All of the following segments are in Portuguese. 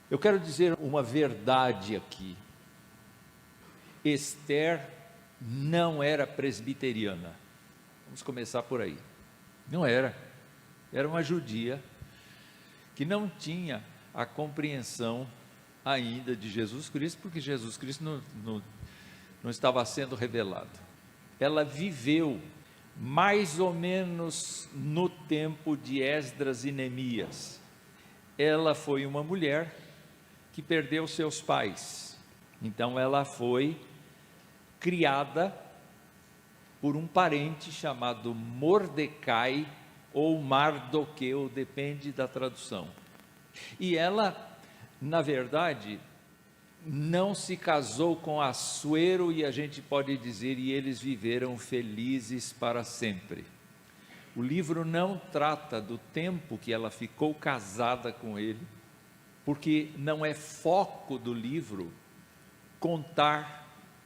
Eu quero dizer uma verdade aqui. Esther não era presbiteriana. Vamos começar por aí. Não era. Era uma judia que não tinha a compreensão ainda de Jesus Cristo, porque Jesus Cristo não estava sendo revelado. Ela viveu mais ou menos no tempo de Esdras e Neemias. Ela foi uma mulher que perdeu seus pais. Então ela foi criada por um parente chamado Mordecai ou Mardoqueu, depende da tradução. E ela, na verdade, não se casou com Assuero, e a gente pode dizer, e eles viveram felizes para sempre. O livro não trata do tempo que ela ficou casada com ele, porque não é foco do livro contar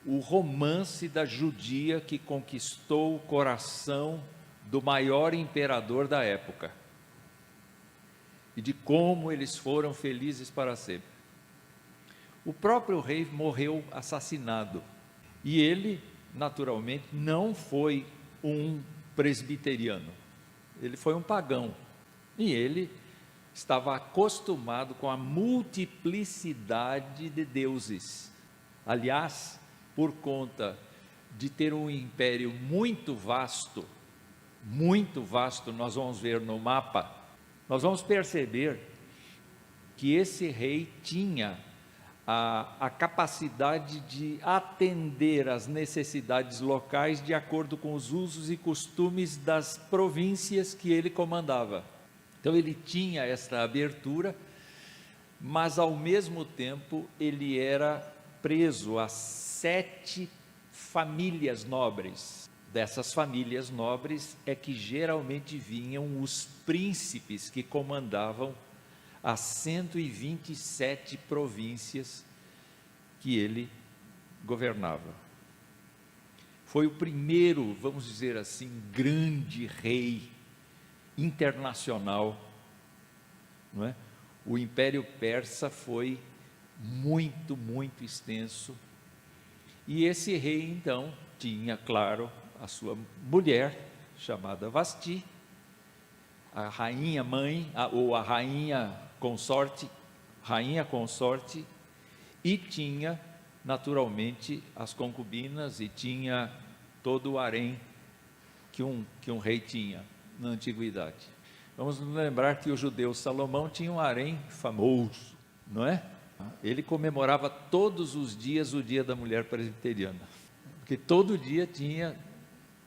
o romance da judia que conquistou o coração do maior imperador da época, e de como eles foram felizes para sempre. O próprio rei morreu assassinado, e ele, naturalmente, não foi um presbiteriano, ele foi um pagão, e ele estava acostumado com a multiplicidade de deuses. Aliás, por conta de ter um império muito vasto, nós vamos ver no mapa, nós vamos perceber que esse rei tinha a capacidade de atender às necessidades locais de acordo com os usos e costumes das províncias que ele comandava. Então ele tinha essa abertura, mas ao mesmo tempo ele era preso a 7 famílias nobres. Dessas famílias nobres é que geralmente vinham os príncipes que comandavam as 127 províncias que ele governava. Foi o primeiro, vamos dizer assim, grande rei internacional, não é? O Império Persa foi muito extenso, e esse rei então tinha, claro, a sua mulher chamada Vasti, a rainha mãe, ou a rainha consorte, e tinha naturalmente as concubinas, e tinha todo o harém que um rei tinha na antiguidade. Vamos nos lembrar que o judeu Salomão tinha um harém famoso, não é? Ele comemorava todos os dias o dia da mulher presbiteriana, porque todo dia tinha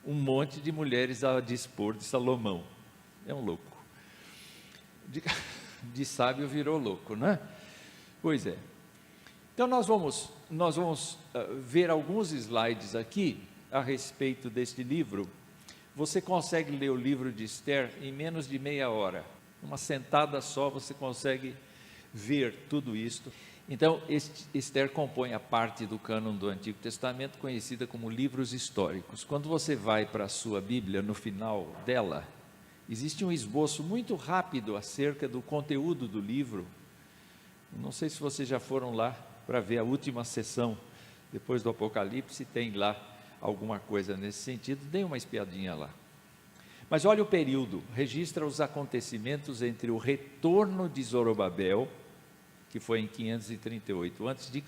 um monte de mulheres a dispor de Salomão. É um louco. De sábio virou louco, não é? Pois é. Então nós vamos ver alguns slides aqui a respeito deste livro. Você consegue ler o livro de Esther em menos de meia hora. Uma sentada só você consegue ver tudo isto. Então, Esther compõe a parte do cânon do Antigo Testamento conhecida como livros históricos. Quando você vai para a sua Bíblia, no final dela, existe um esboço muito rápido acerca do conteúdo do livro. Não sei se vocês já foram lá para ver a última sessão, depois do Apocalipse, tem lá alguma coisa nesse sentido, dê uma espiadinha lá. Mas olha o período, registra os acontecimentos entre o retorno de Zorobabel, que foi em 538 a.C.,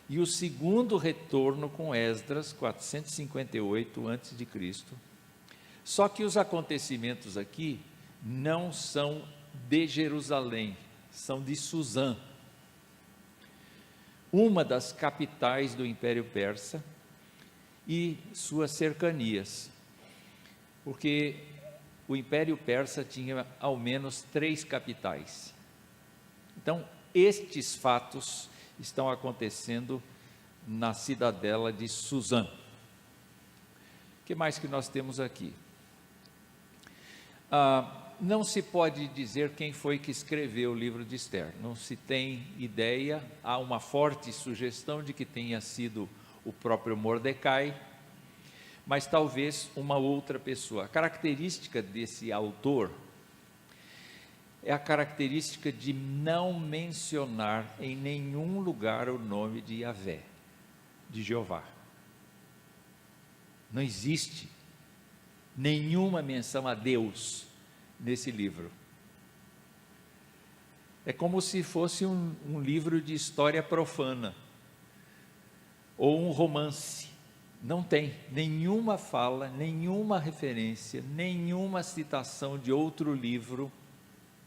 e o segundo retorno com Esdras, 458 a.C. Só que os acontecimentos aqui não são de Jerusalém, são de Suzã, uma das capitais do Império Persa e suas cercanias, porque o Império Persa tinha ao menos 3 capitais. Então, estes fatos estão acontecendo na cidadela de Suzã. O que mais que nós temos aqui? Não se pode dizer quem foi que escreveu o livro de Esther, não se tem ideia. Há uma forte sugestão de que tenha sido o próprio Mordecai, mas talvez uma outra pessoa. A característica desse autor é a característica de não mencionar em nenhum lugar o nome de Yahvé, de Jeová. Não existe nenhuma menção a Deus nesse livro. É como se fosse um livro de história profana, ou um romance. Não tem nenhuma fala, nenhuma referência, nenhuma citação de outro livro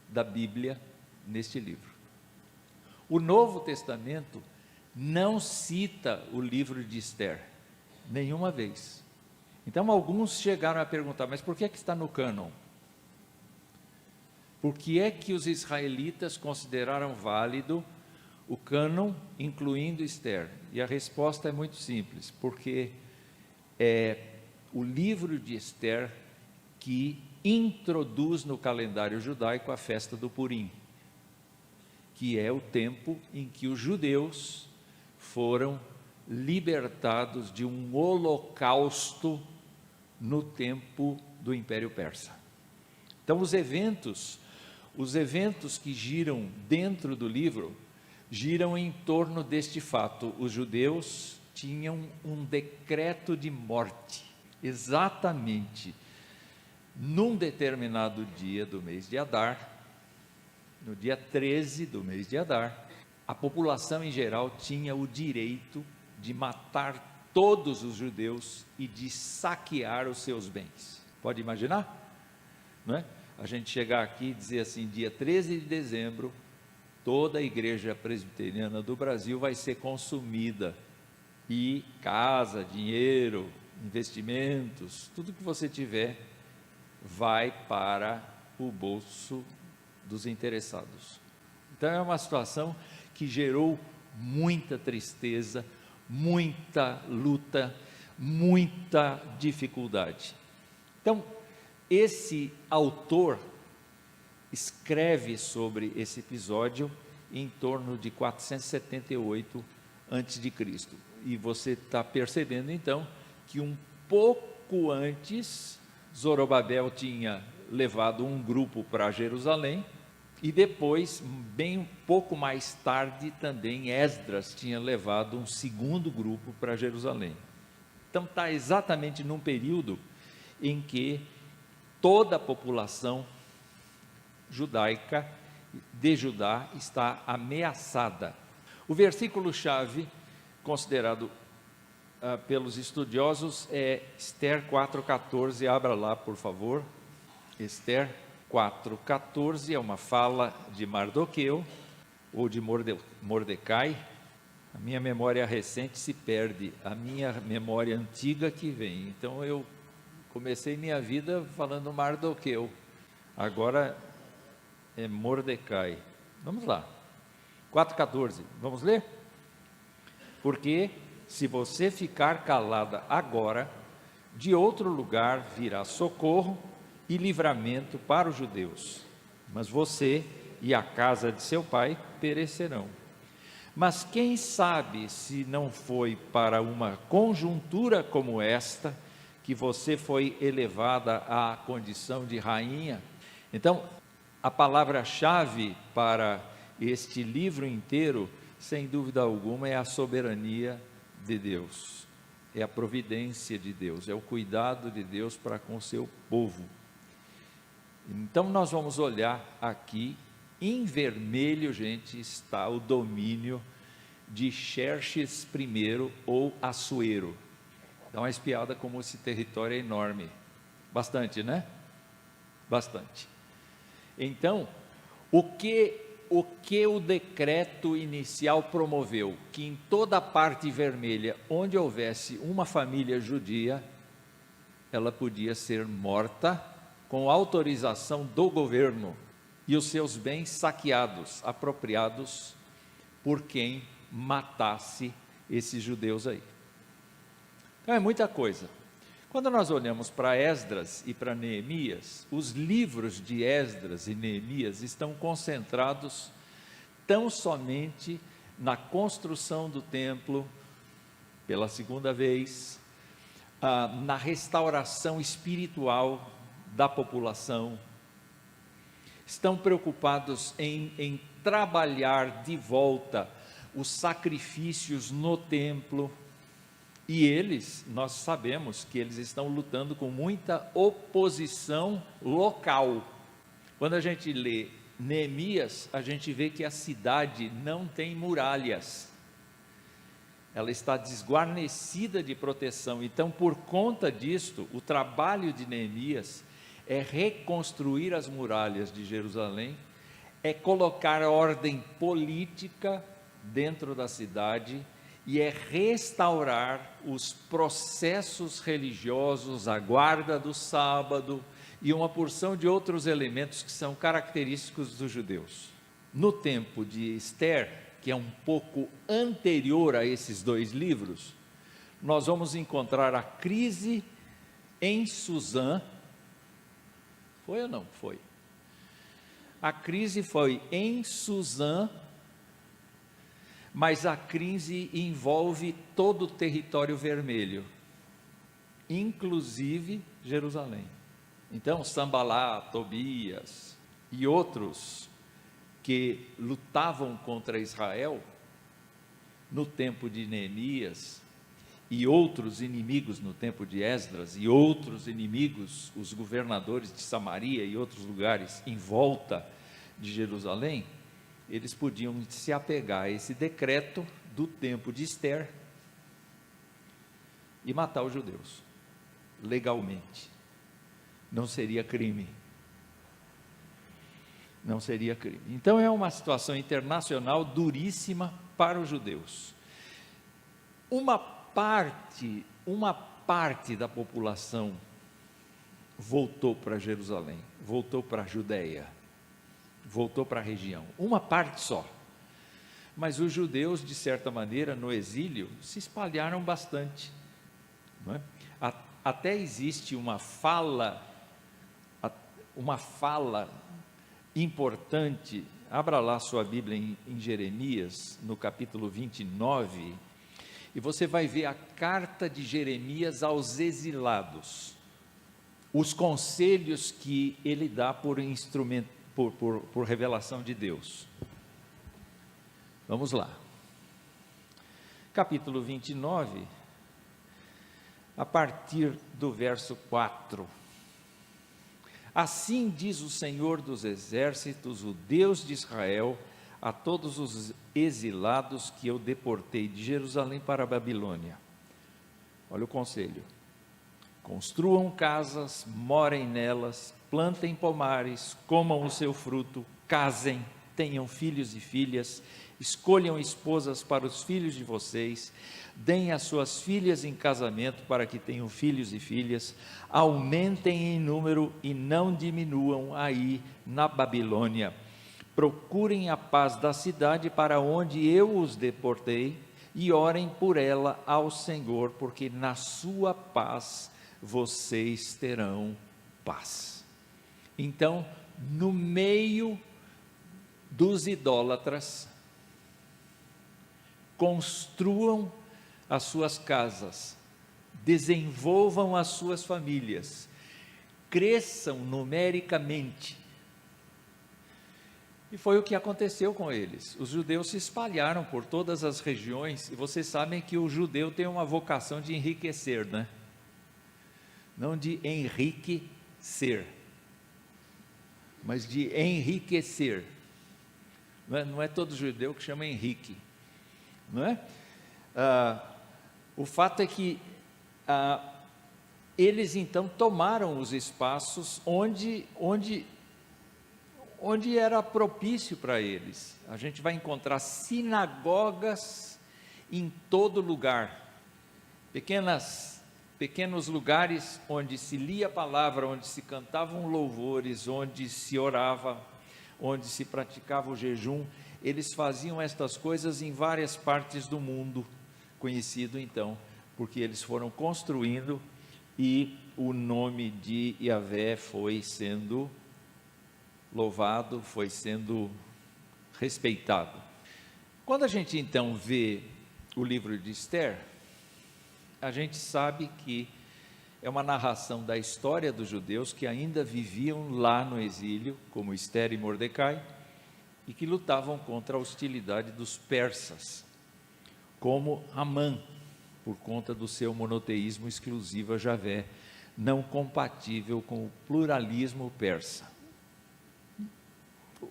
da Bíblia neste livro. O Novo Testamento não cita o livro de Esther, nenhuma vez. Então alguns chegaram a perguntar, mas por que está no cânon? Por que é que os israelitas consideraram válido o cânon, incluindo Esther? E a resposta é muito simples, porque é o livro de Esther que introduz no calendário judaico a festa do Purim, que é o tempo em que os judeus foram libertados de um holocausto no tempo do Império Persa. Então os eventos que giram dentro do livro, giram em torno deste fato. Os judeus tinham um decreto de morte, exatamente num determinado dia do mês de Adar, no dia 13 do mês de Adar, a população em geral tinha o direito de matar todos os judeus e de saquear os seus bens. Pode imaginar? Não é? A gente chegar aqui e dizer assim, dia 13 de dezembro, toda a igreja presbiteriana do Brasil vai ser consumida, e casa, dinheiro, investimentos, tudo que você tiver, vai para o bolso dos interessados. Então é uma situação que gerou muita tristeza, muita luta, muita dificuldade. Então, esse autor escreve sobre esse episódio em torno de 478 a.C. E você está percebendo então que um pouco antes Zorobabel tinha levado um grupo para Jerusalém, e depois, bem um pouco mais tarde, também Esdras tinha levado um segundo grupo para Jerusalém. Então está exatamente num período em que toda a população judaica de Judá está ameaçada. O versículo-chave, considerado pelos estudiosos, é Esther 4,14, abra lá por favor. Esther 4,14 é uma fala de Mardoqueu, ou de Mordecai. A minha memória recente se perde, a minha memória antiga que vem. Então eu comecei minha vida falando Mardoqueu, agora é Mordecai. Vamos lá, 4,14, vamos ler? Porque se você ficar calada agora, de outro lugar virá socorro e livramento para os judeus, mas você e a casa de seu pai perecerão. Mas quem sabe se não foi para uma conjuntura como esta que você foi elevada à condição de rainha? Então, a palavra-chave para este livro inteiro, sem dúvida alguma, é a soberania de Deus, é a providência de Deus, é o cuidado de Deus para com o seu povo. Então nós vamos olhar aqui, em vermelho, gente, está o domínio de Xerxes I, ou Assuero. Dá uma espiada como esse território é enorme, bastante, né? Bastante. Então, o que o decreto inicial promoveu? Que em toda a parte vermelha, onde houvesse uma família judia, ela podia ser morta com autorização do governo, e os seus bens saqueados, apropriados por quem matasse esses judeus aí. Então é muita coisa. Quando nós olhamos para Esdras e para Neemias, os livros de Esdras e Neemias estão concentrados tão somente na construção do templo pela segunda vez, na restauração espiritual da população, estão preocupados em trabalhar de volta os sacrifícios no templo, e eles, nós sabemos que eles estão lutando com muita oposição local. Quando a gente lê Neemias, a gente vê que a cidade não tem muralhas, ela está desguarnecida de proteção. Então, por conta disto, o trabalho de Neemias é reconstruir as muralhas de Jerusalém, é colocar ordem política dentro da cidade e é restaurar os processos religiosos, a guarda do sábado e uma porção de outros elementos que são característicos dos judeus. No tempo de Esther, que é um pouco anterior a esses dois livros, nós vamos encontrar a crise em Suzã. Foi ou não? Foi. A crise foi em Suzã, mas a crise envolve todo o território vermelho, inclusive Jerusalém. Então, Sambalá, Tobias e outros que lutavam contra Israel no tempo de Neemias, e outros inimigos no tempo de Esdras, e outros inimigos, os governadores de Samaria e outros lugares em volta de Jerusalém, eles podiam se apegar a esse decreto do tempo de Esther e matar os judeus, legalmente. Não seria crime. Não seria crime. Então é uma situação internacional duríssima para os judeus. Uma parte da população voltou para Jerusalém, voltou para a Judéia, voltou para a região, uma parte só. Mas os judeus, de certa maneira, no exílio, se espalharam bastante, não é? Até existe uma fala importante. Abra lá sua Bíblia em Jeremias, no capítulo 29, e você vai ver a carta de Jeremias aos exilados, os conselhos que ele dá por instrumento, por revelação de Deus. Vamos lá, capítulo 29, a partir do verso 4. Assim diz o Senhor dos exércitos, o Deus de Israel, a todos os exilados que eu deportei de Jerusalém para a Babilônia. Olha o conselho: construam casas, morem nelas, plantem pomares, comam o seu fruto, casem, tenham filhos e filhas, escolham esposas para os filhos de vocês, deem as suas filhas em casamento para que tenham filhos e filhas, aumentem em número e não diminuam aí na Babilônia. Procurem a paz da cidade para onde eu os deportei e orem por ela ao Senhor, porque na sua paz vocês terão paz. Então, no meio dos idólatras, construam as suas casas, desenvolvam as suas famílias, cresçam numericamente. E foi o que aconteceu com eles. Os judeus se espalharam por todas as regiões, e vocês sabem que o judeu tem uma vocação de enriquecer, né? Não de enriquecer, mas de enriquecer. Não é todo judeu que chama Henrique, não é? O fato é que eles então tomaram os espaços onde era propício para eles. A gente vai encontrar sinagogas em todo lugar, pequenos lugares onde se lia a palavra, onde se cantavam louvores, onde se orava, onde se praticava o jejum. Eles faziam estas coisas em várias partes do mundo, conhecido então, porque eles foram construindo e o nome de Yahvé foi sendo louvado, foi sendo respeitado. Quando a gente então vê o livro de Esther, a gente sabe que é uma narração da história dos judeus que ainda viviam lá no exílio, como Esther e Mordecai, e que lutavam contra a hostilidade dos persas, como Amã, por conta do seu monoteísmo exclusivo a Javé, não compatível com o pluralismo persa.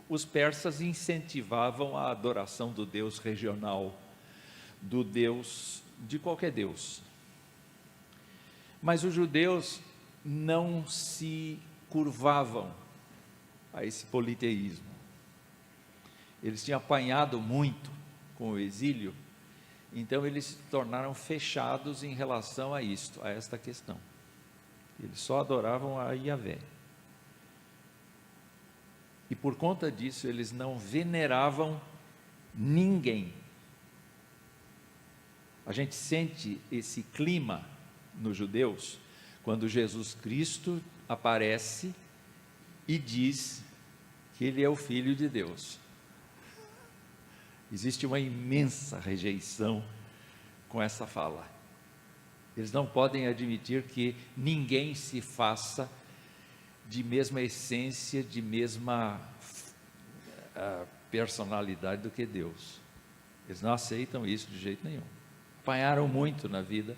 Os persas incentivavam a adoração do deus regional, do deus, de qualquer deus. Mas os judeus não se curvavam a esse politeísmo. Eles tinham apanhado muito com o exílio, então eles se tornaram fechados em relação a isto, a esta questão. Eles só adoravam a Yahvé. E por conta disso, eles não veneravam ninguém. A gente sente esse clima nos judeus quando Jesus Cristo aparece e diz que ele é o Filho de Deus. Existe uma imensa rejeição com essa fala. Eles não podem admitir que ninguém se faça de mesma essência, de mesma personalidade do que Deus. Eles não aceitam isso de jeito nenhum. Apanharam muito na vida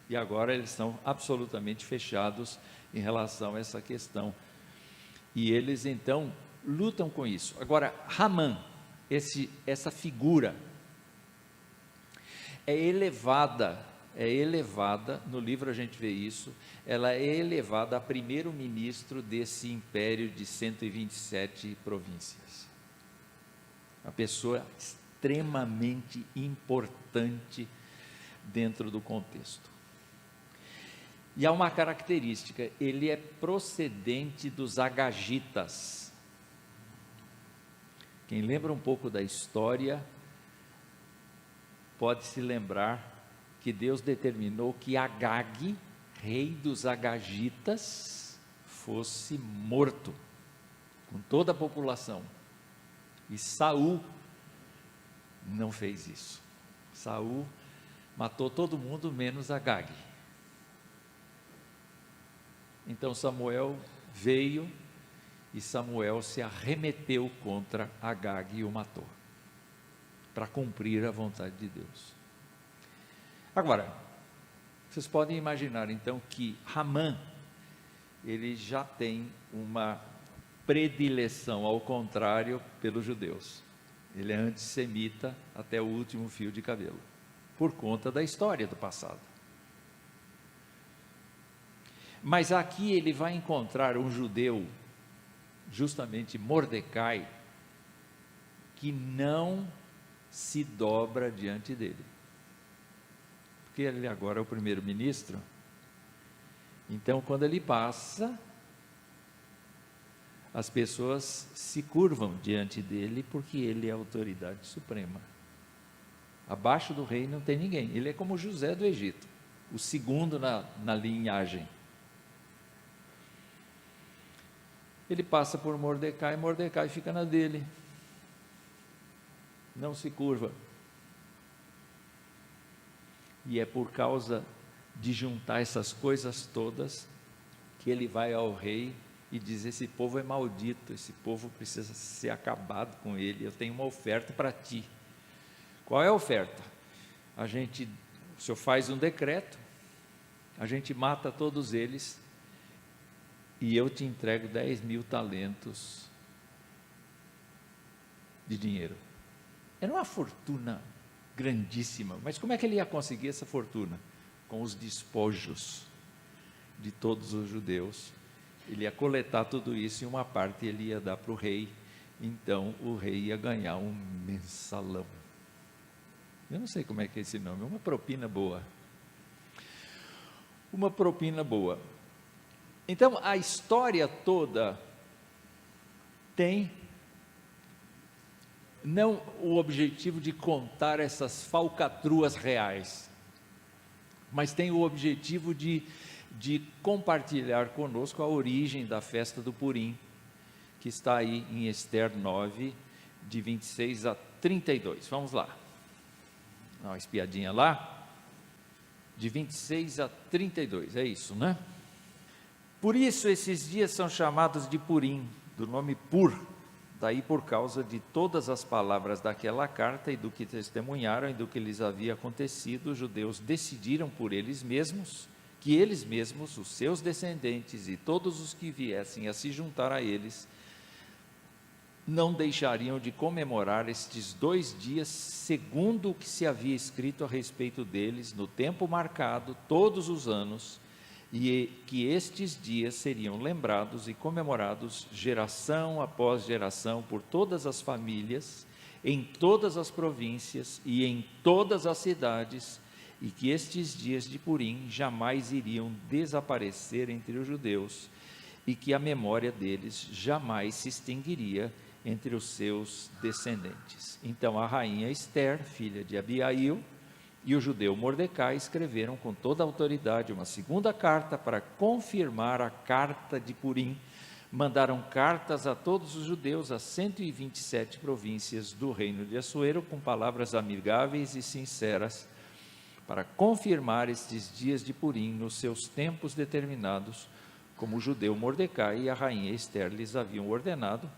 e agora eles estão absolutamente fechados em relação a essa questão. E eles então lutam com isso. Agora, Ramã, essa figura é elevada, no livro a gente vê isso, ela é elevada a primeiro-ministro desse império de 127 províncias. Uma pessoa extremamente importante dentro do contexto. E há uma característica, ele é procedente dos agagitas. Quem lembra um pouco da história, pode se lembrar que Deus determinou que Agag, rei dos agagitas, fosse morto, com toda a população. E Saul não fez isso. Saul matou todo mundo menos Agag. Então Samuel veio e Samuel se arremeteu contra Agag e o matou, para cumprir a vontade de Deus. Agora, vocês podem imaginar então que Ramã, ele já tem uma predileção ao contrário pelos judeus. Ele é antissemita até o último fio de cabelo, por conta da história do passado. Mas aqui ele vai encontrar um judeu, justamente Mordecai, que não se dobra diante dele, porque ele agora é o primeiro-ministro. Então, quando ele passa, as pessoas se curvam diante dele, porque ele é a autoridade suprema. Abaixo do rei não tem ninguém. Ele é como José do Egito, o segundo na linhagem. Ele passa por Mordecai, Mordecai fica na dele, não se curva. E é por causa de juntar essas coisas todas que ele vai ao rei e diz: esse povo é maldito, esse povo precisa ser acabado com ele, eu tenho uma oferta para ti. Qual é a oferta? O senhor faz um decreto, a gente mata todos eles e eu te entrego 10.000 talentos de dinheiro. Era uma fortuna grandíssima, mas como é que ele ia conseguir essa fortuna? Com os despojos de todos os judeus. Ele ia coletar tudo isso e uma parte ele ia dar para o rei. Então o rei ia ganhar um mensalão. Eu não sei como é que é esse nome, uma propina boa. Uma propina boa. Então a história toda tem não o objetivo de contar essas falcatruas reais, mas tem o objetivo de compartilhar conosco a origem da festa do Purim, que está aí em Esther 9, de 26 a 32. Vamos lá. Dá uma espiadinha lá. de 26 a 32, é isso, né? Por isso esses dias são chamados de Purim, do nome Pur, daí por causa de todas as palavras daquela carta e do que testemunharam e do que lhes havia acontecido, os judeus decidiram por eles mesmos, que eles mesmos, os seus descendentes e todos os que viessem a se juntar a eles, não deixariam de comemorar estes 2 dias, segundo o que se havia escrito a respeito deles, no tempo marcado, todos os anos, e que estes dias seriam lembrados e comemorados geração após geração por todas as famílias, em todas as províncias e em todas as cidades, e que estes dias de Purim jamais iriam desaparecer entre os judeus, e que a memória deles jamais se extinguiria entre os seus descendentes. Então a rainha Ester, filha de Abiail, e o judeu Mordecai escreveram com toda a autoridade uma segunda carta para confirmar a carta de Purim. Mandaram cartas a todos os judeus, a 127 províncias do reino de Assuero, com palavras amigáveis e sinceras, para confirmar estes dias de Purim nos seus tempos determinados, como o judeu Mordecai e a rainha Ester lhes haviam ordenado,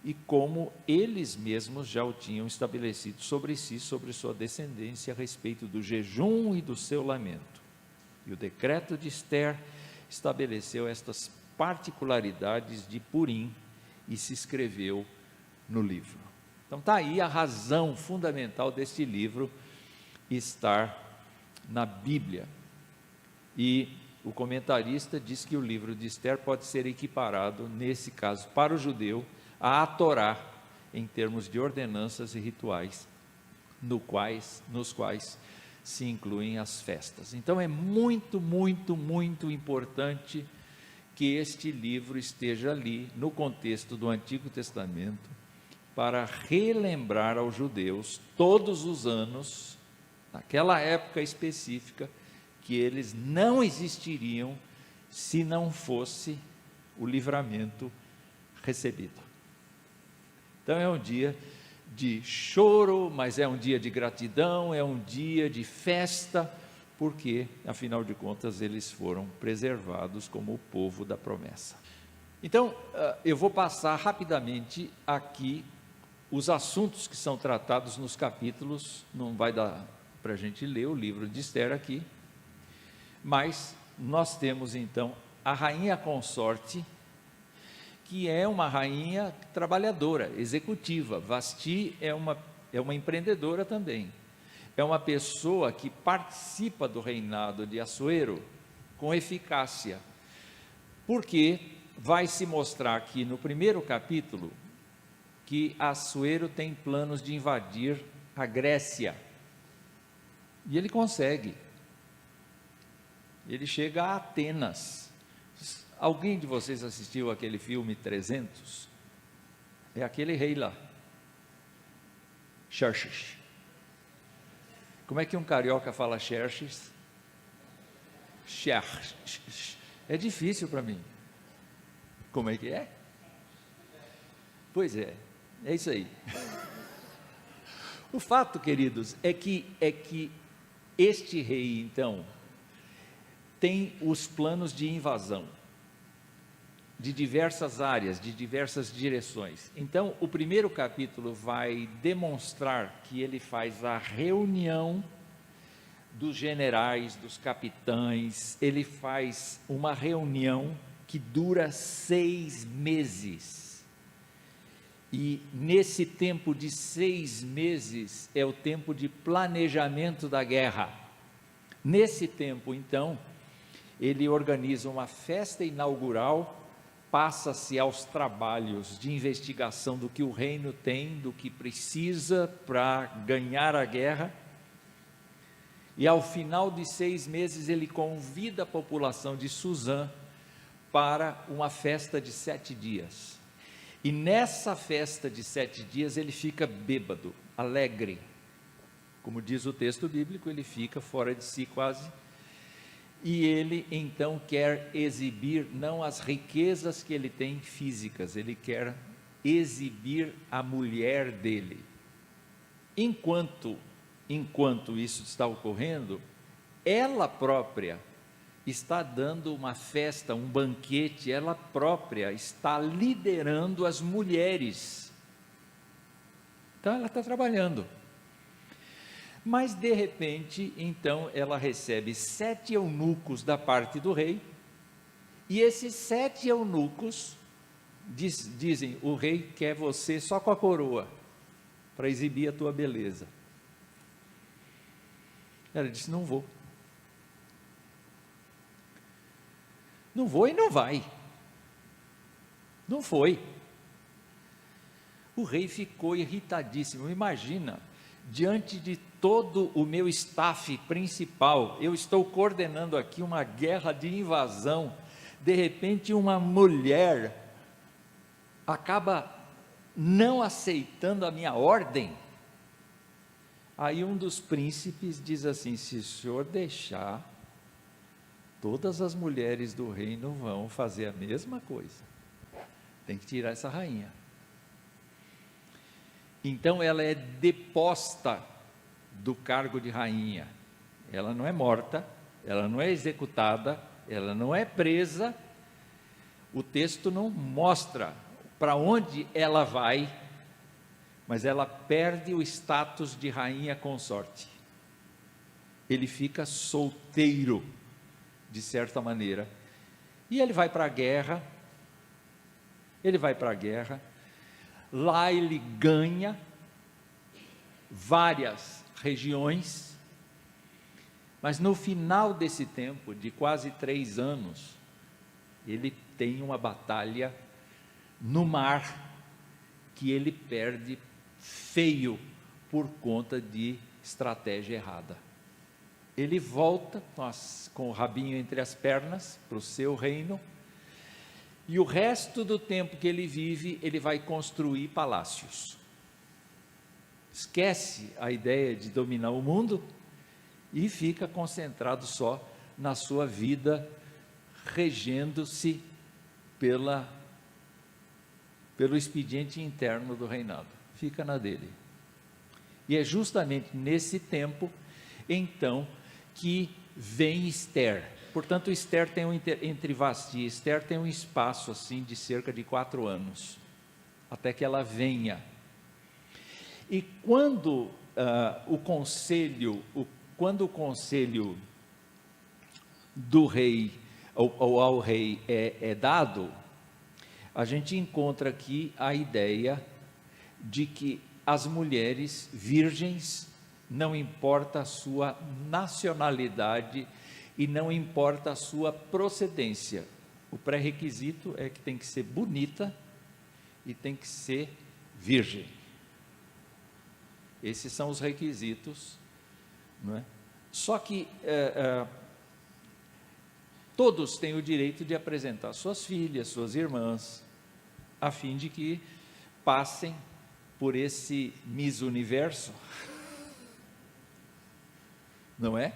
e como eles mesmos já o tinham estabelecido sobre si, sobre sua descendência, a respeito do jejum e do seu lamento. E o decreto de Ester estabeleceu estas particularidades de Purim e se escreveu no livro. Então está aí a razão fundamental deste livro estar na Bíblia. E o comentarista diz que o livro de Ester pode ser equiparado, nesse caso, para o judeu, à Torá, em termos de ordenanças e rituais, nos quais se incluem as festas. Então é muito, muito, muito importante que este livro esteja ali, no contexto do Antigo Testamento, para relembrar aos judeus, todos os anos, naquela época específica, que eles não existiriam se não fosse o livramento recebido. Então é um dia de choro, mas é um dia de gratidão, é um dia de festa, porque, afinal de contas, eles foram preservados como o povo da promessa. Então, eu vou passar rapidamente aqui os assuntos que são tratados nos capítulos. Não vai dar para a gente ler o livro de Ester aqui, mas nós temos então a rainha consorte, que é uma rainha trabalhadora, executiva. Vasti é uma empreendedora também. É uma pessoa que participa do reinado de Assuero com eficácia, porque vai se mostrar aqui no primeiro capítulo que Assuero tem planos de invadir a Grécia, e ele consegue. Ele chega a Atenas. Alguém de vocês assistiu aquele filme 300? É aquele rei lá, Xerxes. Como é que um carioca fala Xerxes? Xerxes. É difícil para mim. Como é que é? Pois é isso aí. O fato, queridos, é que este rei, então, tem os planos de invasão de diversas áreas, de diversas direções. Então, o primeiro capítulo vai demonstrar que ele faz a reunião dos generais, dos capitães. Ele faz uma reunião que dura 6 meses. E nesse tempo de 6 meses é o tempo de planejamento da guerra. Nesse tempo, então, ele organiza uma festa inaugural, passa-se aos trabalhos de investigação do que o reino tem, do que precisa para ganhar a guerra, e ao final de 6 meses ele convida a população de Suzã para uma festa de 7 dias, e nessa festa de 7 dias ele fica bêbado, alegre, como diz o texto bíblico, ele fica fora de si quase. E ele então quer exibir não as riquezas que ele tem físicas, ele quer exibir a mulher dele. Enquanto isso está ocorrendo, ela própria está dando uma festa, um banquete, ela própria está liderando as mulheres. Então ela está trabalhando. Mas de repente, então, ela recebe 7 eunucos da parte do rei, e esses 7 eunucos dizem: o rei quer você só com a coroa, para exibir a tua beleza. Ela disse: não vou. Não vou e não vai. Não foi. O rei ficou irritadíssimo. Imagina, diante de todo o meu staff principal, eu estou coordenando aqui uma guerra de invasão, de repente uma mulher acaba não aceitando a minha ordem. Aí um dos príncipes diz assim: se o senhor deixar, todas as mulheres do reino vão fazer a mesma coisa, tem que tirar essa rainha. Então ela é deposta do cargo de rainha, ela não é morta, ela não é executada, ela não é presa, o texto não mostra para onde ela vai, mas ela perde o status de rainha consorte, ele fica solteiro, de certa maneira, e ele vai para a guerra, lá ele ganha várias regiões, mas no final desse tempo, de quase 3 anos, ele tem uma batalha no mar, que ele perde feio, por conta de estratégia errada. Ele volta com o rabinho entre as pernas, para o seu reino, e o resto do tempo que ele vive, ele vai construir palácios. Esquece a ideia de dominar o mundo, e fica concentrado só na sua vida, regendo-se pelo expediente interno do reinado, fica na dele. E é justamente nesse tempo, então, que vem Esther. Portanto, Esther tem entre Vasti e Esther tem um espaço assim de cerca de 4 anos, até que ela venha. E quando o conselho do rei, ou ao rei é dado, a gente encontra aqui a ideia de que as mulheres virgens, não importa a sua nacionalidade e não importa a sua procedência, o pré-requisito é que tem que ser bonita e tem que ser virgem. Esses são os requisitos, não é? Só que todos têm o direito de apresentar suas filhas, suas irmãs, a fim de que passem por esse Miss Universo, não é?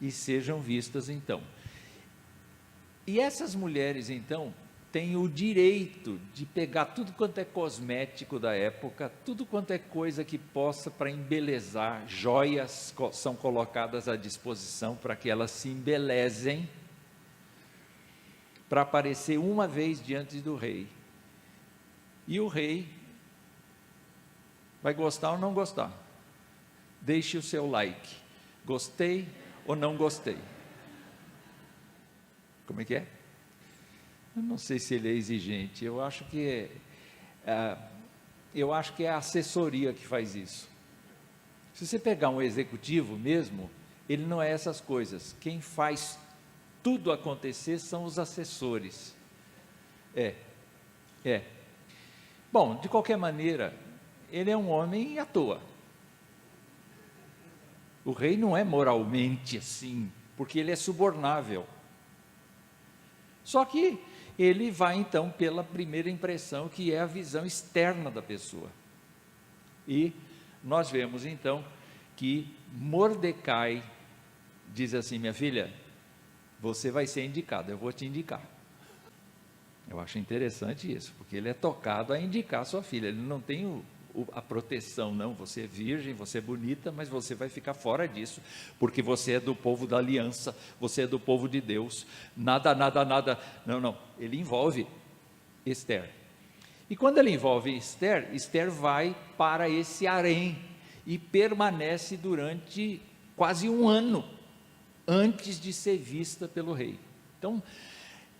E sejam vistas então. E essas mulheres então têm o direito de pegar tudo quanto é cosmético da época, tudo quanto é coisa que possa para embelezar, joias são colocadas à disposição para que elas se embelezem, para aparecer uma vez diante do rei. E o rei vai gostar ou não gostar? Deixe o seu like. Gostei ou não gostei? Como é que é? Eu não sei se ele é exigente. Eu acho que é a assessoria que faz isso. Se você pegar um executivo mesmo, ele não é essas coisas. Quem faz tudo acontecer são os assessores. Bom, de qualquer maneira, ele é um homem à toa. O rei não é moralmente assim, porque ele é subornável. Só que ele vai então pela primeira impressão, que é a visão externa da pessoa. E nós vemos então que Mordecai diz assim: minha filha, você vai ser indicada, eu vou te indicar. Eu acho interessante isso, porque ele é tocado a indicar sua filha, ele não tem a proteção. Não, você é virgem, você é bonita, mas você vai ficar fora disso, porque você é do povo da aliança, você é do povo de Deus. Nada. Não. Ele envolve Esther. E quando ele envolve Esther, Esther vai para esse harém e permanece durante quase um ano antes de ser vista pelo rei. Então,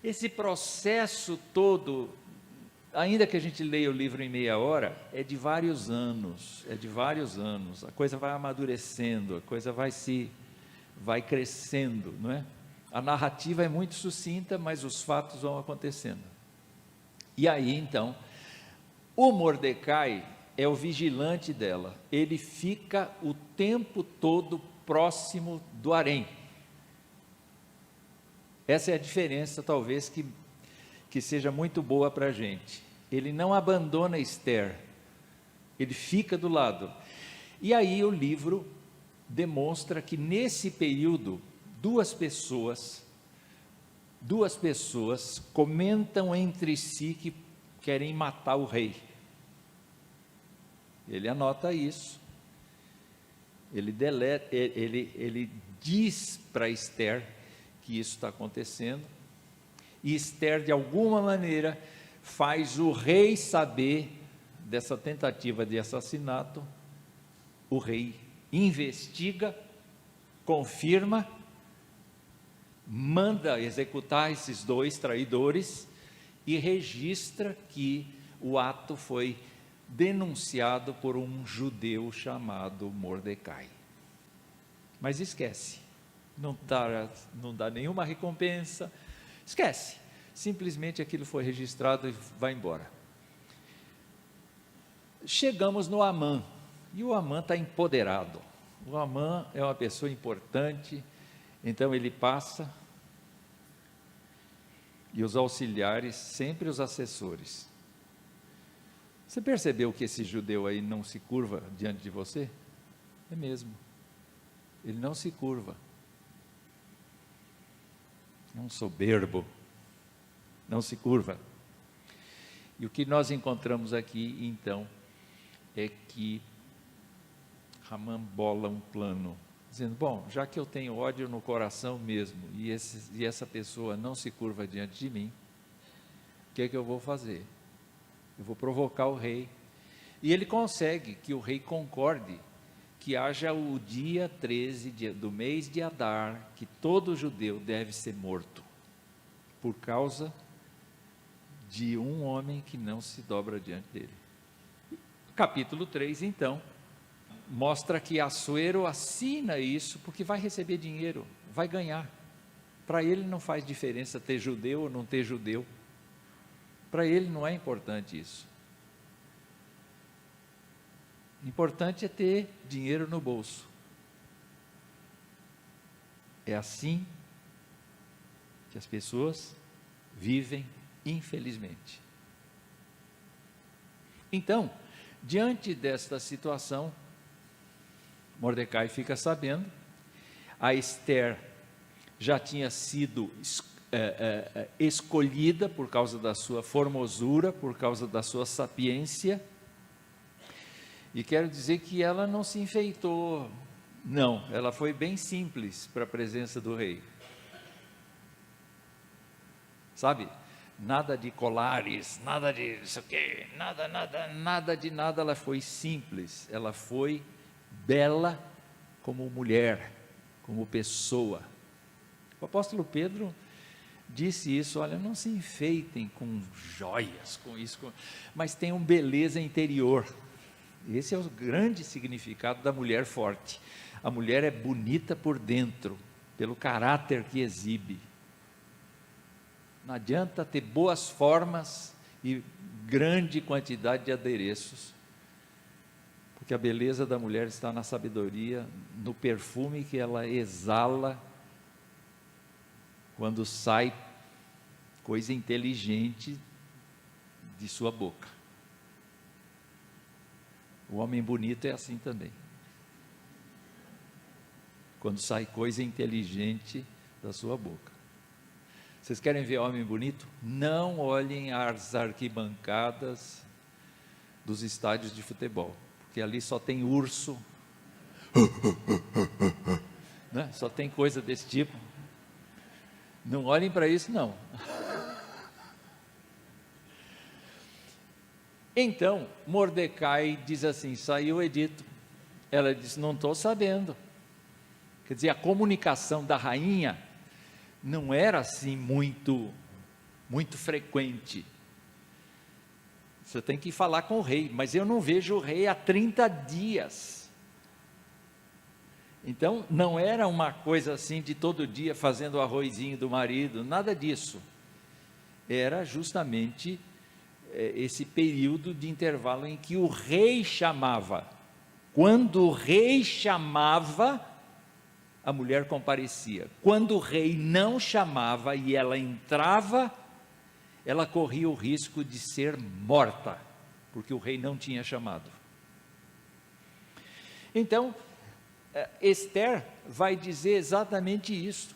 esse processo todo, ainda que a gente leia o livro em meia hora, é de vários anos, a coisa vai amadurecendo, a coisa vai crescendo, não é? A narrativa é muito sucinta, mas os fatos vão acontecendo. E aí, então, o Mordecai é o vigilante dela, ele fica o tempo todo próximo do harém. Essa é a diferença, talvez, que seja muito boa para a gente. Ele não abandona Esther, ele fica do lado. E aí o livro demonstra que nesse período, duas pessoas comentam entre si que querem matar o rei. Ele anota isso, ele diz para Esther que isso está acontecendo, e Esther, de alguma maneira, faz o rei saber dessa tentativa de assassinato. O rei investiga, confirma, manda executar esses dois traidores e registra que o ato foi denunciado por um judeu chamado Mordecai. Mas esquece, não dá nenhuma recompensa, esquece, simplesmente aquilo foi registrado e vai embora. Chegamos no Amã, e o Amã está empoderado. O Amã é uma pessoa importante, então ele passa, e os auxiliares, sempre os assessores. Você percebeu que esse judeu aí não se curva diante de você? É mesmo, ele não se curva. É um soberbo, não se curva. E o que nós encontramos aqui, então, é que Hamã bola um plano, dizendo, bom, já que eu tenho ódio no coração mesmo, e essa pessoa não se curva diante de mim, o que é que eu vou fazer? Eu vou provocar o rei, e ele consegue que o rei concorde que haja o dia 13 do mês de Adar, que todo judeu deve ser morto, por causa de um homem que não se dobra diante dele. Capítulo 3, então, mostra que Assuero assina isso, porque vai receber dinheiro, vai ganhar. Para ele não faz diferença ter judeu ou não ter judeu, para ele não é importante isso. Importante é ter dinheiro no bolso. É assim que as pessoas vivem, infelizmente. Então, diante desta situação, Mordecai fica sabendo, a Esther já tinha sido escolhida por causa da sua formosura, por causa da sua sapiência, e quero dizer que ela não se enfeitou, não, ela foi bem simples para a presença do rei. Sabe, nada de colares, nada de isso aqui, nada de nada, ela foi simples, ela foi bela como mulher, como pessoa. O apóstolo Pedro disse isso, olha, não se enfeitem com joias, com isso, mas tenham beleza interior. Esse é o grande significado da mulher forte. A mulher é bonita por dentro, pelo caráter que exibe. Não adianta ter boas formas e grande quantidade de adereços, porque a beleza da mulher está na sabedoria, no perfume que ela exala quando sai coisa inteligente de sua boca. O homem bonito é assim também. Quando sai coisa inteligente da sua boca. Vocês querem ver homem bonito? Não olhem as arquibancadas dos estádios de futebol, porque ali só tem urso, né? Só tem coisa desse tipo. Não olhem para isso, não. Então, Mordecai diz assim, saiu o edito. Ela disse, não estou sabendo. Quer dizer, a comunicação da rainha não era assim muito frequente. Você tem que falar com o rei, mas eu não vejo o rei há 30 dias. Então, não era uma coisa assim de todo dia fazendo o arrozinho do marido, nada disso. Era justamente esse período de intervalo em que o rei chamava. Quando o rei chamava, a mulher comparecia. Quando o rei não chamava e ela entrava, ela corria o risco de ser morta, porque o rei não tinha chamado. Então, Esther vai dizer exatamente isso.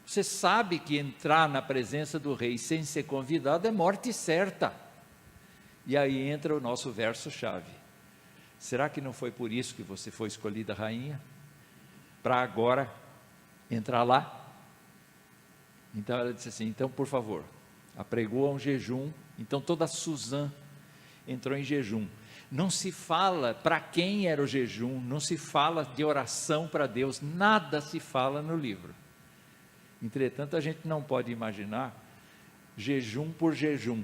Você sabe que entrar na presença do rei sem ser convidado é morte certa. E aí entra o nosso verso-chave. Será que não foi por isso que você foi escolhida rainha? Para agora entrar lá? Então ela disse assim, então por favor, apregou a um jejum. Então toda Suzã entrou em jejum. Não se fala para quem era o jejum, não se fala de oração para Deus, nada se fala no livro. Entretanto, a gente não pode imaginar jejum por jejum.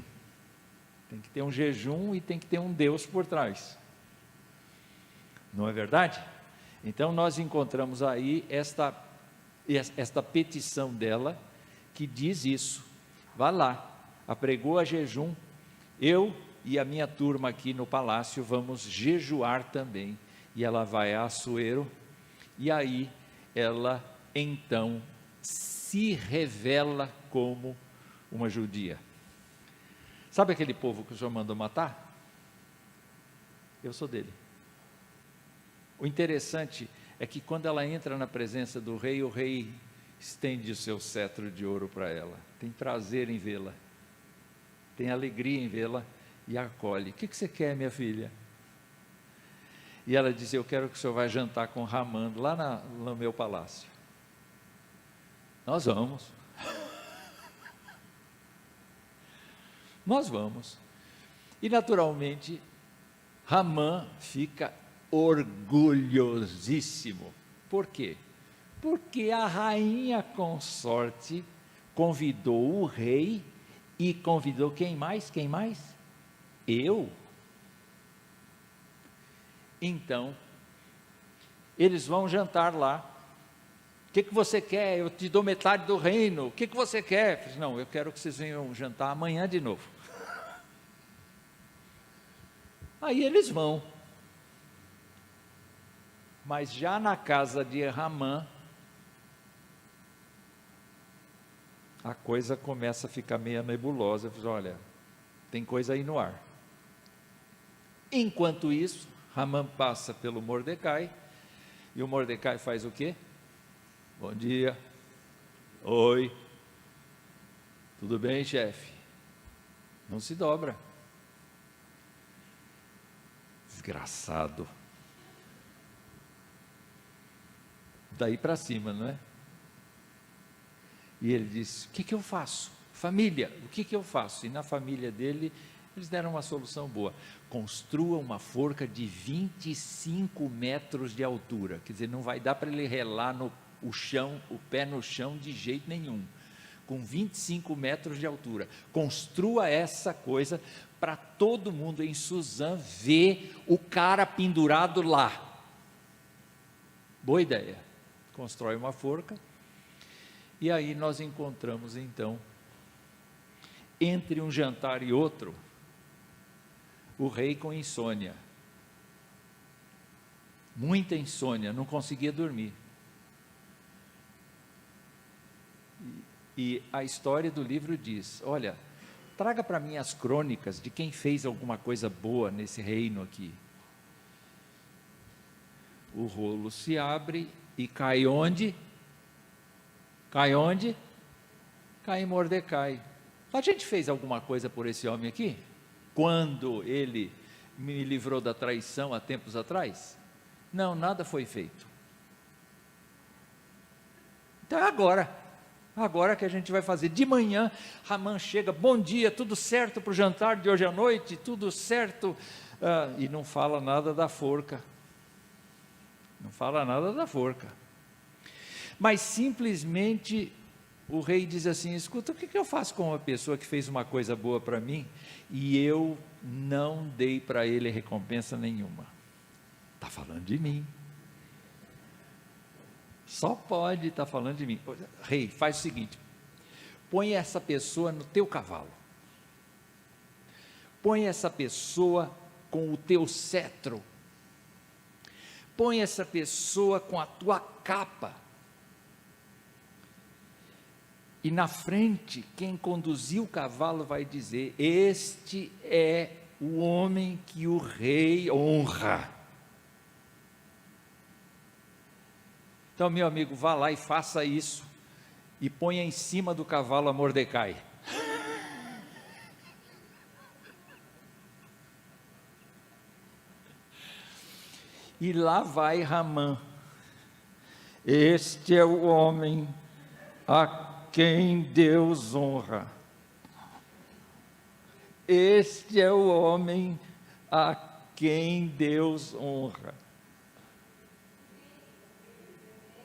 Tem que ter um jejum e tem que ter um Deus por trás. Não é verdade? Então nós encontramos aí esta petição dela, que diz isso, vá lá, apregou a jejum, eu e a minha turma aqui no palácio vamos jejuar também, e ela vai a Assuero, e aí ela então se revela como uma judia. Sabe aquele povo que o Senhor mandou matar? Eu sou dele. O interessante é que quando ela entra na presença do rei, o rei estende o seu cetro de ouro para ela, tem prazer em vê-la, tem alegria em vê-la e a acolhe. O que você quer, minha filha? E ela diz, eu quero que o senhor vá jantar com Ramã lá no meu palácio. Nós vamos. Nós vamos. E naturalmente, Ramã fica orgulhosíssimo. Por quê? Porque a rainha consorte convidou o rei e convidou quem mais? Quem mais? Eu. Então, eles vão jantar lá. O que você quer? Eu te dou metade do reino. O que você quer? Eu falei, não, eu quero que vocês venham jantar amanhã de novo. Aí eles vão. Mas já na casa de Ramã, a coisa começa a ficar meio nebulosa. Eu falei, olha, tem coisa aí no ar. Enquanto isso, Ramã passa pelo Mordecai, e o Mordecai faz o quê? Bom dia. Oi. Tudo bem, chefe? Não se dobra. Desgraçado. Daí para cima, não é? E ele disse, o que eu faço? Família, o que eu faço? E na família dele, eles deram uma solução boa. Construa uma forca de 25 metros de altura. Quer dizer, não vai dar para ele relar o chão, o pé no chão de jeito nenhum. Com 25 metros de altura. Construa essa coisa para todo mundo em Suzã ver o cara pendurado lá. Boa ideia. Constrói uma forca. E aí nós encontramos então, entre um jantar e outro, o rei com insônia. Muita insônia, não conseguia dormir. E a história do livro diz, olha, traga para mim as crônicas de quem fez alguma coisa boa nesse reino aqui. O rolo se abre e cai onde? Cai onde? Cai em Mordecai. A gente fez alguma coisa por esse homem aqui? quando ele me livrou da traição há tempos atrás? Não, nada foi feito. Então é agora que a gente vai fazer. De manhã, Ramã chega, bom dia, tudo certo para o jantar de hoje à noite, tudo certo, e não fala nada da forca, mas simplesmente o rei diz assim, escuta, o que eu faço com uma pessoa que fez uma coisa boa para mim, e eu não dei para ele recompensa nenhuma? Está falando de mim. Só pode estar falando de mim. Rei, faz o seguinte, põe essa pessoa no teu cavalo, põe essa pessoa com o teu cetro, põe essa pessoa com a tua capa, e na frente, quem conduzir o cavalo vai dizer, este é o homem que o rei honra. Então, meu amigo, vá lá e faça isso, e ponha em cima do cavalo a Mordecai. E lá vai Ramã, este é o homem a quem Deus honra, este é o homem a quem Deus honra,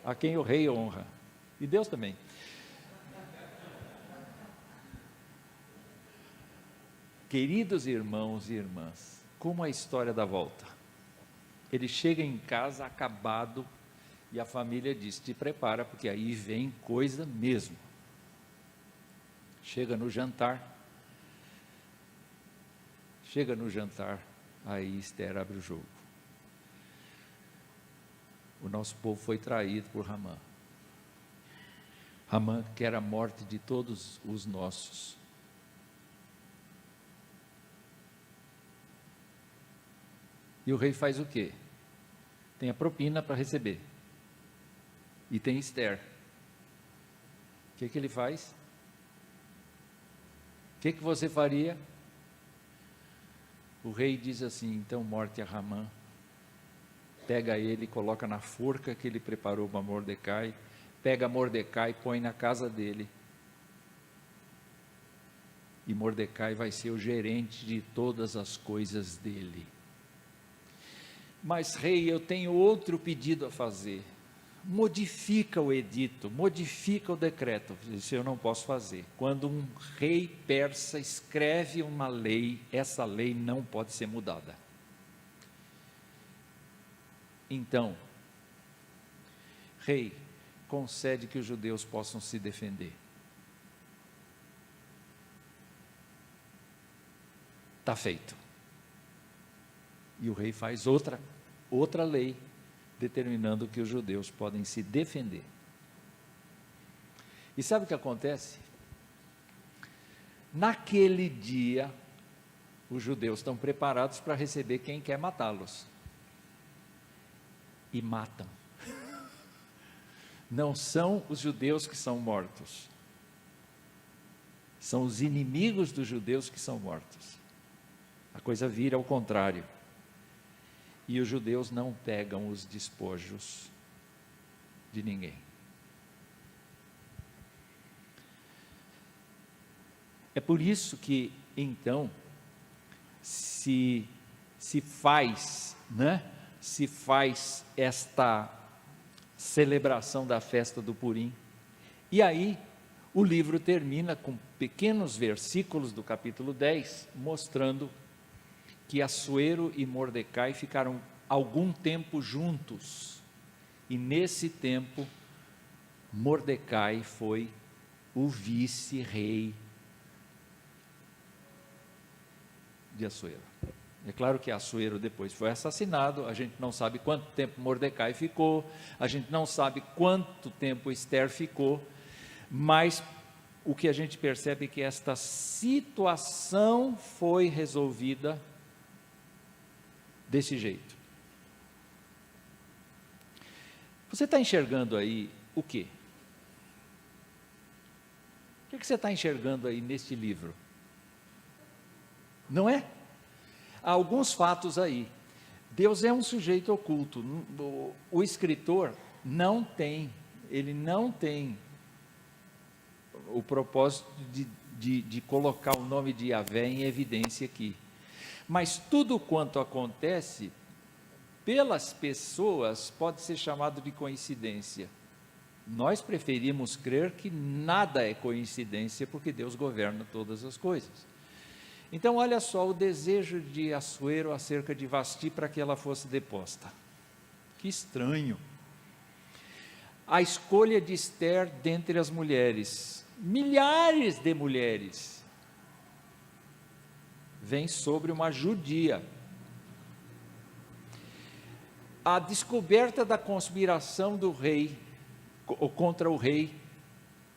a quem o rei honra, e Deus também. Queridos irmãos e irmãs, como a história dá volta. Ele chega em casa acabado, e a família diz, te prepara, porque aí vem coisa mesmo. Chega no jantar, aí Esther abre o jogo. O nosso povo foi traído por Ramã. Ramã quer a morte de todos os nossos. E o rei faz o quê? Tem a propina para receber. E tem Esther. O que ele faz? O que você faria? O rei diz assim, então morte a Ramã, pega ele, coloca na forca que ele preparou para Mordecai, pega Mordecai e põe na casa dele, e Mordecai vai ser o gerente de todas as coisas dele. Mas rei, eu tenho outro pedido a fazer. Modifica o edito, modifica o decreto. Isso eu não posso fazer. Quando um rei persa escreve uma lei, essa lei não pode ser mudada. Então, rei, concede que os judeus possam se defender. Está feito. E o rei faz outra lei, determinando que os judeus podem se defender. E sabe o que acontece? Naquele dia, os judeus estão preparados para receber quem quer matá-los. E matam. Não são os judeus que são mortos. São os inimigos dos judeus que são mortos. A coisa vira ao contrário. E os judeus não pegam os despojos de ninguém. É por isso que, então, se faz esta celebração da festa do Purim. E aí, o livro termina com pequenos versículos do capítulo 10, mostrando que Assuero e Mordecai ficaram algum tempo juntos, e nesse tempo, Mordecai foi o vice-rei de Assuero. É claro que Assuero depois foi assassinado, a gente não sabe quanto tempo Mordecai ficou, a gente não sabe quanto tempo Esther ficou, mas o que a gente percebe é que esta situação foi resolvida desse jeito. Você está enxergando aí o quê? O que você está enxergando aí neste livro? Não é? há alguns fatos aí. Deus é um sujeito oculto. O escritor ele não tem o propósito de colocar o nome de Yahvé em evidência aqui. Mas tudo quanto acontece pelas pessoas pode ser chamado de coincidência. Nós preferimos crer que nada é coincidência, porque Deus governa todas as coisas. Então, olha só o desejo de Assuero acerca de Vasti para que ela fosse deposta. Que estranho. A escolha de Esther dentre as mulheres, milhares de mulheres, vem sobre uma judia. A descoberta da conspiração do rei, ou contra o rei,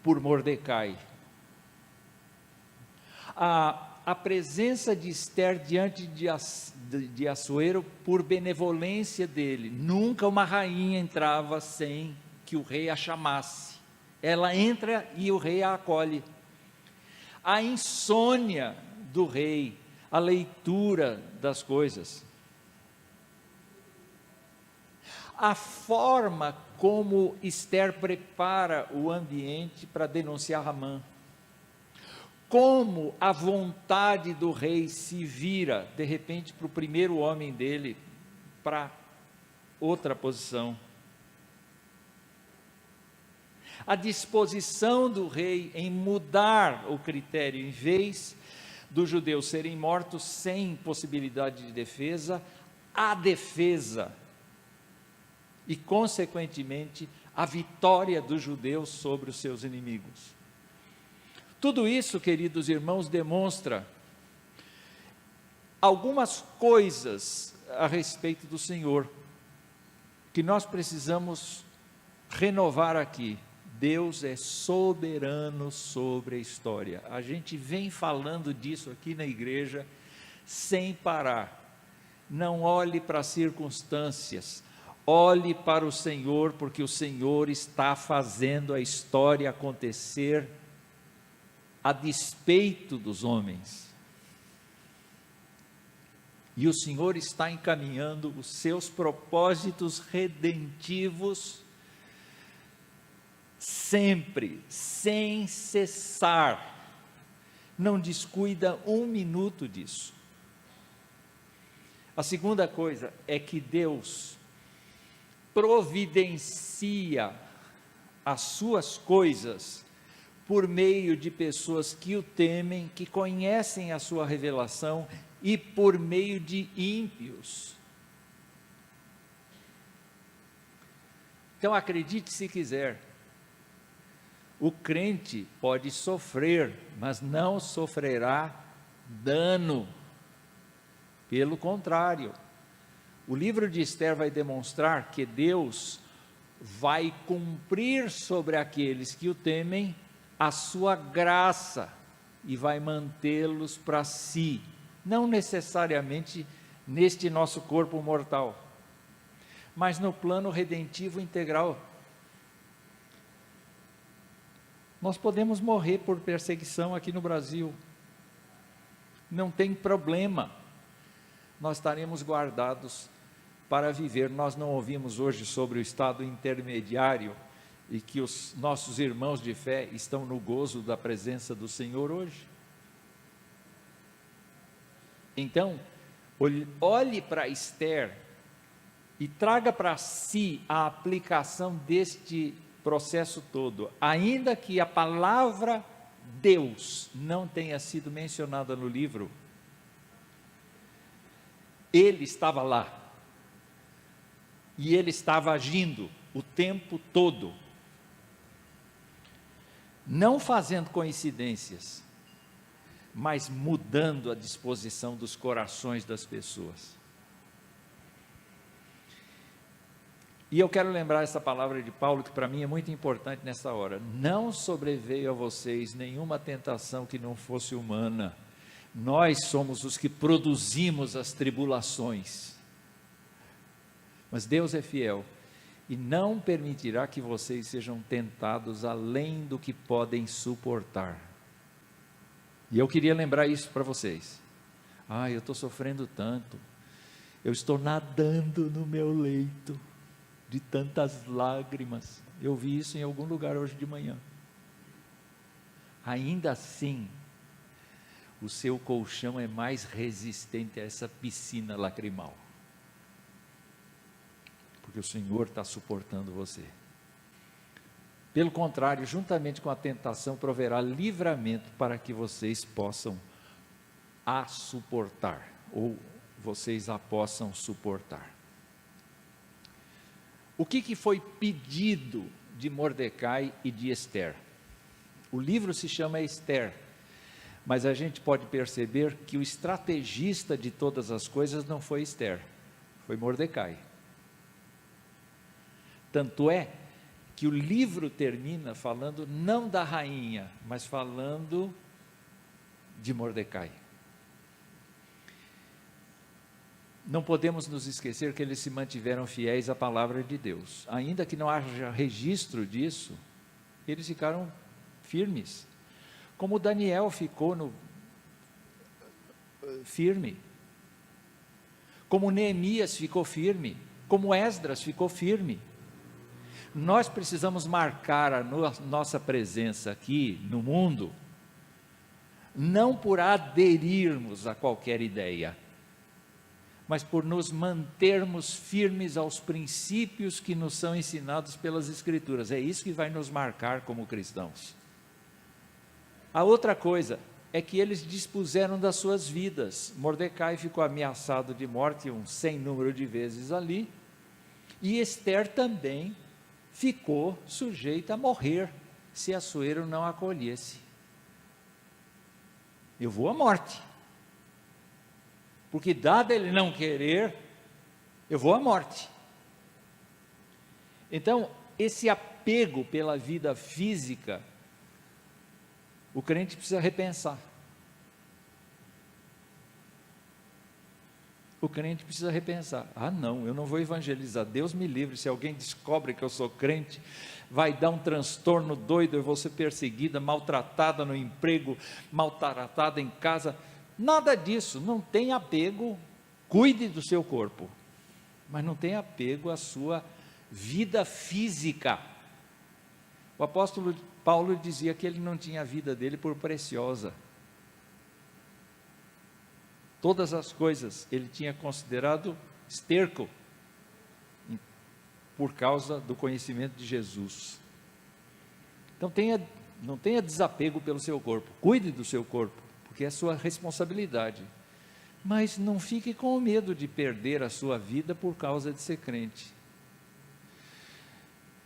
por Mordecai. A presença de Esther diante de Assuero por benevolência dele. Nunca uma rainha entrava sem que o rei a chamasse. Ela entra e o rei a acolhe. A insônia do rei, a leitura das coisas. A forma como Esther prepara o ambiente para denunciar Amã. Como a vontade do rei se vira, de repente, para o primeiro homem dele, para outra posição. A disposição do rei em mudar o critério, em vez dos judeus serem mortos sem possibilidade de defesa, a defesa. E, consequentemente, a vitória dos judeus sobre os seus inimigos. Tudo isso, queridos irmãos, demonstra algumas coisas a respeito do Senhor, que nós precisamos renovar aqui. Deus é soberano sobre a história. A gente vem falando disso aqui na igreja, sem parar. Não olhe para as circunstâncias, olhe para o Senhor, porque o Senhor está fazendo a história acontecer a despeito dos homens. E o Senhor está encaminhando os seus propósitos redentivos sempre, sem cessar. Não descuida um minuto disso. A segunda coisa é que Deus providencia as suas coisas por meio de pessoas que o temem, que conhecem a sua revelação, e por meio de ímpios. Então, acredite se quiser, o crente pode sofrer, mas não sofrerá dano. Pelo contrário, o livro de Esther vai demonstrar que Deus vai cumprir sobre aqueles que o temem a sua graça e vai mantê-los para si, não necessariamente neste nosso corpo mortal, mas no plano redentivo integral. Nós podemos morrer por perseguição aqui no Brasil, não tem problema, nós estaremos guardados para viver. Nós não ouvimos hoje sobre o estado intermediário, e que os nossos irmãos de fé estão no gozo da presença do Senhor hoje. Então, olhe para Esther e traga para si a aplicação deste processo todo, ainda que a palavra Deus não tenha sido mencionada no livro, Ele estava lá, e Ele estava agindo o tempo todo, não fazendo coincidências, mas mudando a disposição dos corações das pessoas. E eu quero lembrar essa palavra de Paulo, que para mim é muito importante nessa hora. Não sobreveio a vocês nenhuma tentação que não fosse humana. Nós somos os que produzimos as tribulações. Mas Deus é fiel e não permitirá que vocês sejam tentados além do que podem suportar. E eu queria lembrar isso para vocês. Ai, eu estou sofrendo tanto, eu estou nadando no meu leito de tantas lágrimas. Eu vi isso em algum lugar hoje de manhã. Ainda assim, o seu colchão é mais resistente a essa piscina lacrimal, porque o Senhor está suportando você. Pelo contrário, juntamente com a tentação, proverá livramento para que vocês possam a suportar, ou vocês a possam suportar. O que foi pedido de Mordecai e de Ester? O livro se chama Ester, mas a gente pode perceber que o estrategista de todas as coisas não foi Ester, foi Mordecai. Tanto é que o livro termina falando não da rainha, mas falando de Mordecai. Não podemos nos esquecer que eles se mantiveram fiéis à palavra de Deus. Ainda que não haja registro disso, eles ficaram firmes. Como Daniel ficou firme. Como Neemias ficou firme. Como Esdras ficou firme. Nós precisamos marcar a nossa presença aqui no mundo, não por aderirmos a qualquer ideia, mas por nos mantermos firmes aos princípios que nos são ensinados pelas Escrituras. É isso que vai nos marcar como cristãos. A outra coisa é que eles dispuseram das suas vidas. Mordecai ficou ameaçado de morte um sem número de vezes ali, e Ester também ficou sujeita a morrer, se Assuero não a acolhesse. Eu vou à morte, porque dado ele não querer, eu vou à morte. Então, esse apego pela vida física, o crente precisa repensar. O crente precisa repensar. Ah não, eu não vou evangelizar, Deus me livre, se alguém descobre que eu sou crente, vai dar um transtorno doido, eu vou ser perseguida, maltratada no emprego, maltratada em casa. Nada disso, não tem apego. Cuide do seu corpo, mas não tem apego à sua vida física. O apóstolo Paulo dizia que ele não tinha a vida dele por preciosa. Todas as coisas ele tinha considerado esterco, por causa do conhecimento de Jesus. Então não tenha desapego pelo seu corpo, cuide do seu corpo, porque é sua responsabilidade, mas não fique com medo de perder a sua vida por causa de ser crente.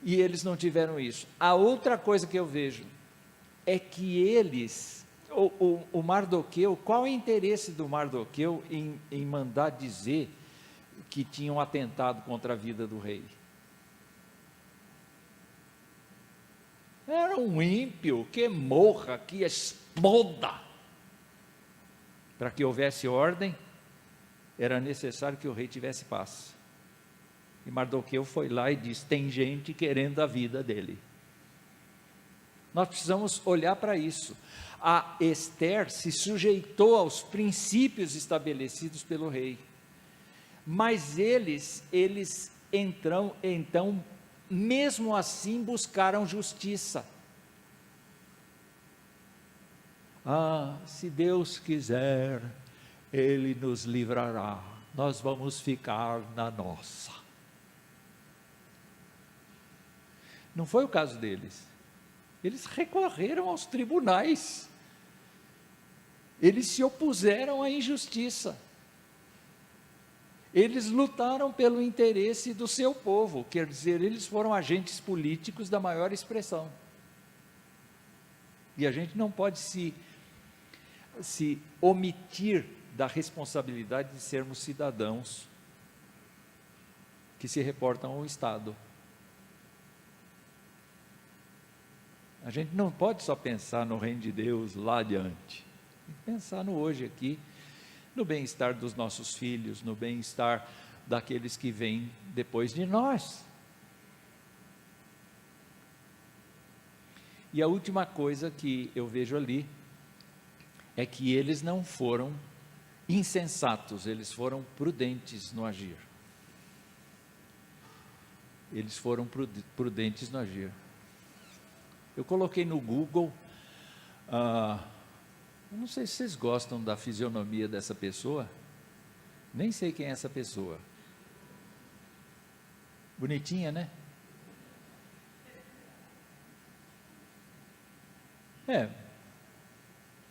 E eles não tiveram isso. A outra coisa que eu vejo é que eles, o Mardoqueu, qual é o interesse do Mardoqueu em mandar dizer que tinham atentado contra a vida do rei? Era um ímpio, que morra, que exploda. Para que houvesse ordem, era necessário que o rei tivesse paz. E Mardoqueu foi lá e disse: tem gente querendo a vida dele. Nós precisamos olhar para isso. A Ester se sujeitou aos princípios estabelecidos pelo rei, mas eles então, mesmo assim, buscaram justiça. Ah, se Deus quiser, Ele nos livrará, nós vamos ficar na nossa. Não foi o caso deles. Eles recorreram aos tribunais, eles se opuseram à injustiça, eles lutaram pelo interesse do seu povo, quer dizer, eles foram agentes políticos da maior expressão. E a gente não pode se omitir da responsabilidade de sermos cidadãos que se reportam ao Estado. A gente não pode só pensar no reino de Deus lá adiante, tem que pensar no hoje aqui, no bem-estar dos nossos filhos, no bem-estar daqueles que vêm depois de nós. E a última coisa que eu vejo ali é que eles não foram insensatos, eles foram prudentes no agir. Eles foram prudentes no agir. Eu coloquei no Google, não sei se vocês gostam da fisionomia dessa pessoa, nem sei quem é essa pessoa. Bonitinha, né?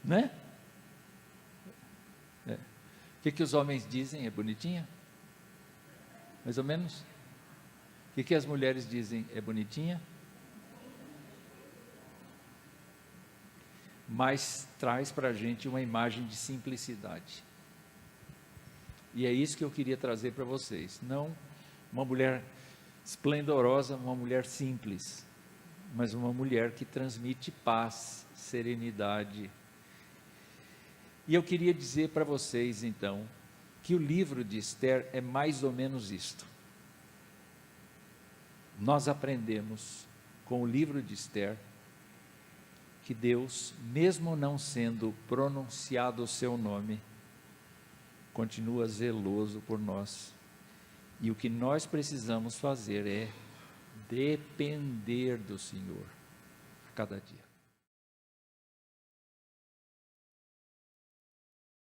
Né? O que os homens dizem? É bonitinha? Mais ou menos? O que as mulheres dizem? É bonitinha? Mas traz para a gente uma imagem de simplicidade. E é isso que eu queria trazer para vocês. Não uma mulher esplendorosa, uma mulher simples, mas uma mulher que transmite paz, serenidade. E eu queria dizer para vocês, então, que o livro de Esther é mais ou menos isto. Nós aprendemos com o livro de Esther que Deus, mesmo não sendo pronunciado o seu nome, continua zeloso por nós. E o que nós precisamos fazer é depender do Senhor a cada dia.